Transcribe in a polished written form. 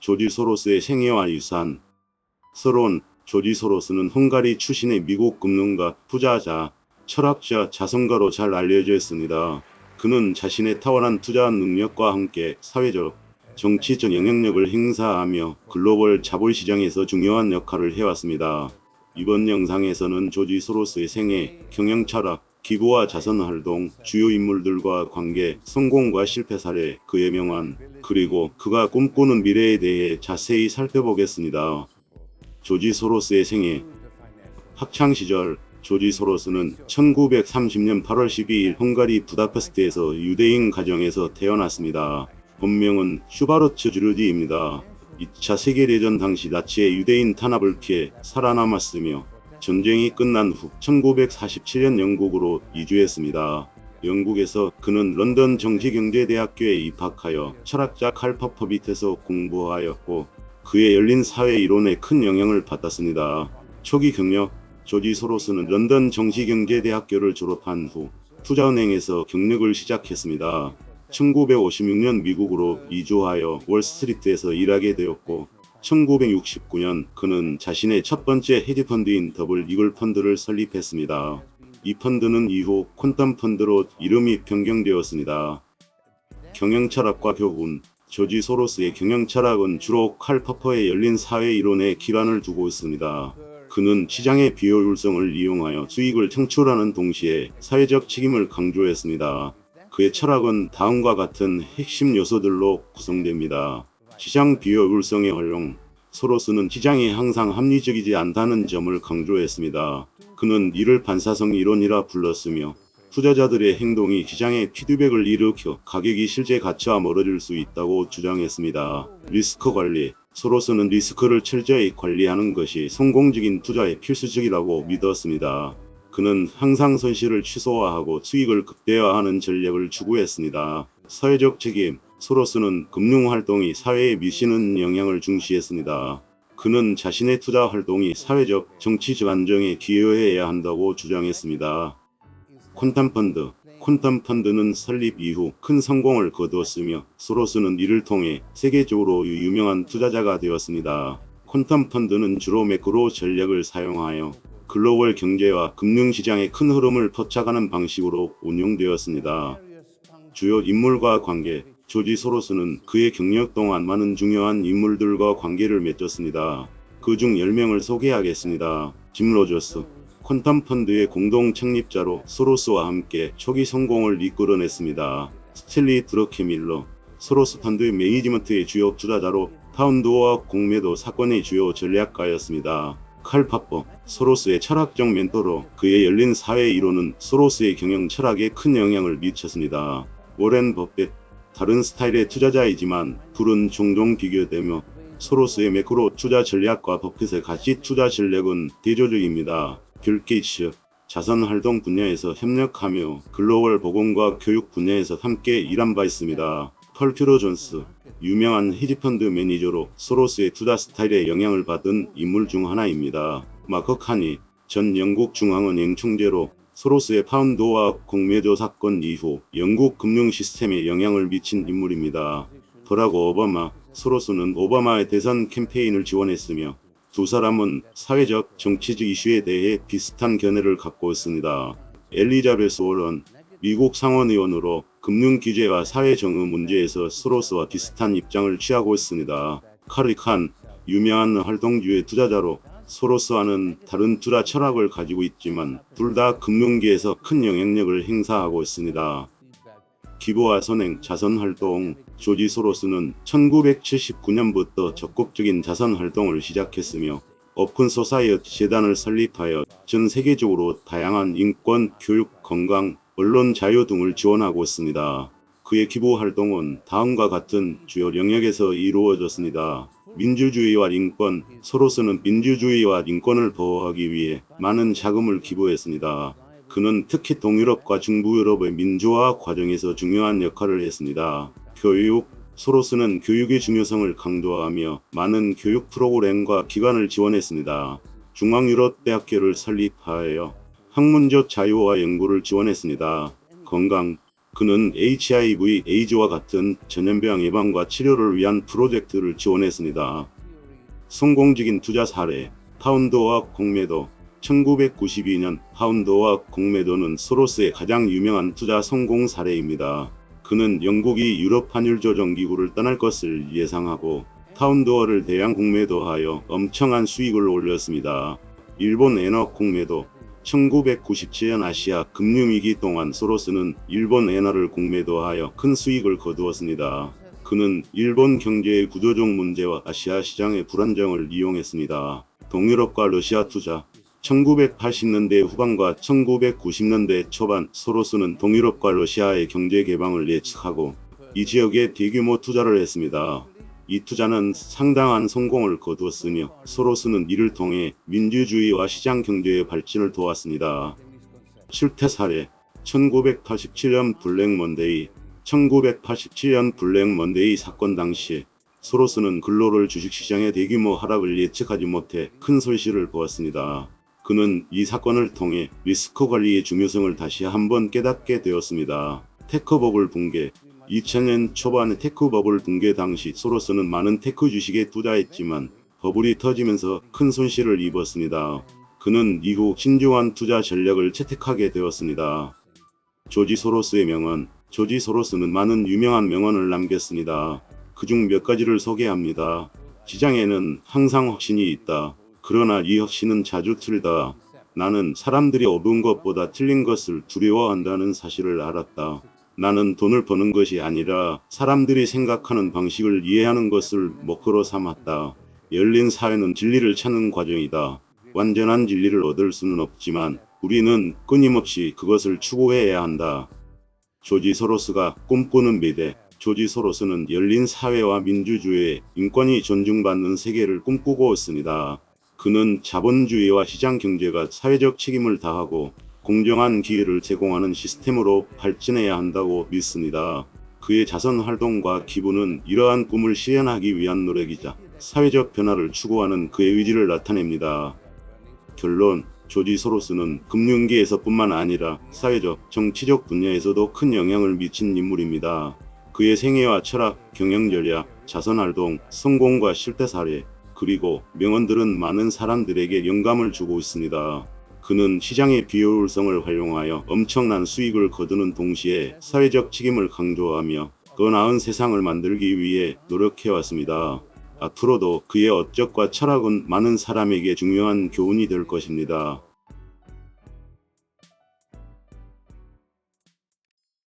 조지 소로스의 생애와 유산. 서론. 조지 소로스는 헝가리 출신의 미국 금융가, 투자자, 철학자, 자선가로 잘 알려져 있습니다. 그는 자신의 탁월한 투자 능력과 함께 사회적, 정치적 영향력을 행사하며 글로벌 자본시장에서 중요한 역할을 해왔습니다. 이번 영상에서는 조지 소로스의 생애, 경영철학, 기부와 자선활동, 주요 인물들과 관계, 성공과 실패 사례, 그의 명언, 그리고 그가 꿈꾸는 미래에 대해 자세히 살펴보겠습니다. 조지 소로스의 생애. 학창시절. 조지 소로스는 1930년 8월 12일 헝가리 부다페스트에서 유대인 가정에서 태어났습니다. 본명은 슈바르츠 주르디입니다. 2차 세계대전 당시 나치의 유대인 탄압을 피해 살아남았으며 전쟁이 끝난 후 1947년 영국으로 이주했습니다. 영국에서 그는 런던 정치경제대학교에 입학하여 철학자 칼 퍼퍼 밑에서 공부하였고 그의 열린 사회 이론에 큰 영향을 받았습니다. 초기 경력. 조지 소로스는 런던 정치경제대학교를 졸업한 후 투자은행에서 경력을 시작했습니다. 1956년 미국으로 이주하여 월스트리트에서 일하게 되었고 1969년 그는 자신의 첫 번째 헤지펀드인 더블 이글 펀드를 설립했습니다. 이 펀드는 이후 퀀텀 펀드로 이름이 변경되었습니다. 경영철학과 교훈. 조지 소로스의 경영철학은 주로 칼 퍼퍼의 열린 사회 이론에 기반을 두고 있습니다. 그는 시장의 비효율성을 이용하여 수익을 창출하는 동시에 사회적 책임을 강조했습니다. 그의 철학은 다음과 같은 핵심 요소들로 구성됩니다. 시장 비효율성의 활용. 소로스는 시장이 항상 합리적이지 않다는 점을 강조했습니다. 그는 이를 반사성 이론이라 불렀으며 투자자들의 행동이 시장에 피드백을 일으켜 가격이 실제 가치와 멀어질 수 있다고 주장했습니다. 리스크 관리. 소로스는 리스크를 철저히 관리하는 것이 성공적인 투자에 필수적이라고 믿었습니다. 그는 항상 손실을 최소화하고 수익을 극대화하는 전략을 추구했습니다. 사회적 책임. 소로스는 금융활동이 사회에 미치는 영향을 중시했습니다. 그는 자신의 투자 활동이 사회적, 정치적 안정에 기여해야 한다고 주장했습니다. 퀀텀 펀드. 퀀텀 펀드는 설립 이후 큰 성공을 거두었으며 소로스는 이를 통해 세계적으로 유명한 투자자가 되었습니다. 퀀텀 펀드는 주로 매크로 전략을 사용하여 글로벌 경제와 금융시장의 큰 흐름을 포착하는 방식으로 운용되었습니다. 주요 인물과 관계. 조지 소로스는 그의 경력 동안 많은 중요한 인물들과 관계를 맺었습니다. 그중 10명을 소개하겠습니다. 짐 로저스. 퀀텀 펀드의 공동 창립자로 소로스와 함께 초기 성공을 이끌어냈습니다. 스탠리 드러케밀러. 소로스 펀드의 매니지먼트의 주요 투자자로 파운드와 공매도 사건의 주요 전략가였습니다. 칼 퍼퍼. 소로스의 철학적 멘토로 그의 열린 사회 이론은 소로스의 경영 철학에 큰 영향을 미쳤습니다. 워렌 버핏. 다른 스타일의 투자자이지만 둘은 종종 비교되며 소로스의 매크로 투자 전략과 버핏의 가치 투자 전략은 대조적입니다. 빌 게이츠. 자선활동 분야에서 협력하며 글로벌 보건과 교육 분야에서 함께 일한 바 있습니다. 펄 퓨러 존스. 유명한 헤지펀드 매니저로 소로스의 투자 스타일에 영향을 받은 인물 중 하나입니다. 마크 카니. 전 영국 중앙은행 총재로 소로스의 파운드와 공매도 사건 이후 영국 금융 시스템에 영향을 미친 인물입니다. 버락 오바마. 소로스는 오바마의 대선 캠페인을 지원했으며 두 사람은 사회적, 정치적 이슈에 대해 비슷한 견해를 갖고 있습니다. 엘리자베스 워런. 미국 상원의원으로 금융 규제와 사회 정의 문제에서 소로스와 비슷한 입장을 취하고 있습니다. 카리 칸. 유명한 활동주의 투자자로 소로스와는 다른 투자 철학을 가지고 있지만 둘 다 금융계에서 큰 영향력을 행사하고 있습니다. 기부와 선행, 자선활동. 조지 소로스는 1979년부터 적극적인 자선활동을 시작했으며 오픈 소사이어티 재단을 설립하여 전 세계적으로 다양한 인권, 교육, 건강, 언론 자유 등을 지원하고 있습니다. 그의 기부 활동은 다음과 같은 주요 영역에서 이루어졌습니다. 민주주의와 인권. 소로스는 민주주의와 인권을 보호하기 위해 많은 자금을 기부했습니다. 그는 특히 동유럽과 중부유럽의 민주화 과정에서 중요한 역할을 했습니다. 교육. 소로스는 교육의 중요성을 강조하며 많은 교육 프로그램과 기관을 지원했습니다. 중앙유럽 대학교를 설립하여 학문적 자유와 연구를 지원했습니다. 건강. 그는 HIV, 에이즈와 같은 전염병 예방과 치료를 위한 프로젝트를 지원했습니다. 성공적인 투자 사례, 파운더와 공매도. 1992년 파운더와 공매도는 소로스의 가장 유명한 투자 성공 사례입니다. 그는 영국이 유럽 환율 조정 기구를 떠날 것을 예상하고 파운더를 대량 공매도하여 엄청난 수익을 올렸습니다. 일본 엔화 공매도. 1997년 아시아 금융위기 동안 소로스는 일본 엔화를 공매도하여 큰 수익을 거두었습니다. 그는 일본 경제의 구조적 문제와 아시아 시장의 불안정을 이용했습니다. 동유럽과 러시아 투자. 1980년대 후반과 1990년대 초반 소로스는 동유럽과 러시아의 경제 개방을 예측하고 이 지역에 대규모 투자를 했습니다. 이 투자는 상당한 성공을 거두었으며 소로스는 이를 통해 민주주의와 시장 경제의 발전을 도왔습니다. 실태 사례. 1987년 블랙 먼데이. 1987년 블랙 먼데이 사건 당시 소로스는 글로벌 주식시장의 대규모 하락을 예측하지 못해 큰 손실을 보았습니다. 그는 이 사건을 통해 리스크 관리의 중요성을 다시 한번 깨닫게 되었습니다. 테크버블 붕괴. 2000년 초반의 테크버블 붕괴 당시 소로스는 많은 테크 주식에 투자했지만 버블이 터지면서 큰 손실을 입었습니다. 그는 이후 신중한 투자 전략을 채택하게 되었습니다. 조지 소로스의 명언. 조지 소로스는 많은 유명한 명언을 남겼습니다. 그중 몇 가지를 소개합니다. 시장에는 항상 확신이 있다. 그러나 이 확신은 자주 틀리다. 나는 사람들이 얻은 것보다 틀린 것을 두려워한다는 사실을 알았다. 나는 돈을 버는 것이 아니라 사람들이 생각하는 방식을 이해하는 것을 목표로 삼았다. 열린 사회는 진리를 찾는 과정이다. 완전한 진리를 얻을 수는 없지만 우리는 끊임없이 그것을 추구해야 한다. 조지 소로스가 꿈꾸는 미래. 조지 소로스는 열린 사회와 민주주의, 인권이 존중받는 세계를 꿈꾸고 있습니다. 그는 자본주의와 시장 경제가 사회적 책임을 다하고 공정한 기회를 제공하는 시스템으로 발전해야 한다고 믿습니다. 그의 자선 활동과 기부는 이러한 꿈을 실현하기 위한 노력이자 사회적 변화를 추구하는 그의 의지를 나타냅니다. 결론. 조지 소로스는 금융계에서뿐만 아니라 사회적, 정치적 분야에서도 큰 영향을 미친 인물입니다. 그의 생애와 철학, 경영 전략, 자선 활동, 성공과 실패 사례, 그리고 명언들은 많은 사람들에게 영감을 주고 있습니다. 그는 시장의 비효율성을 활용하여 엄청난 수익을 거두는 동시에 사회적 책임을 강조하며 더 나은 세상을 만들기 위해 노력해왔습니다. 앞으로도 그의 업적과 철학은 많은 사람에게 중요한 교훈이 될 것입니다.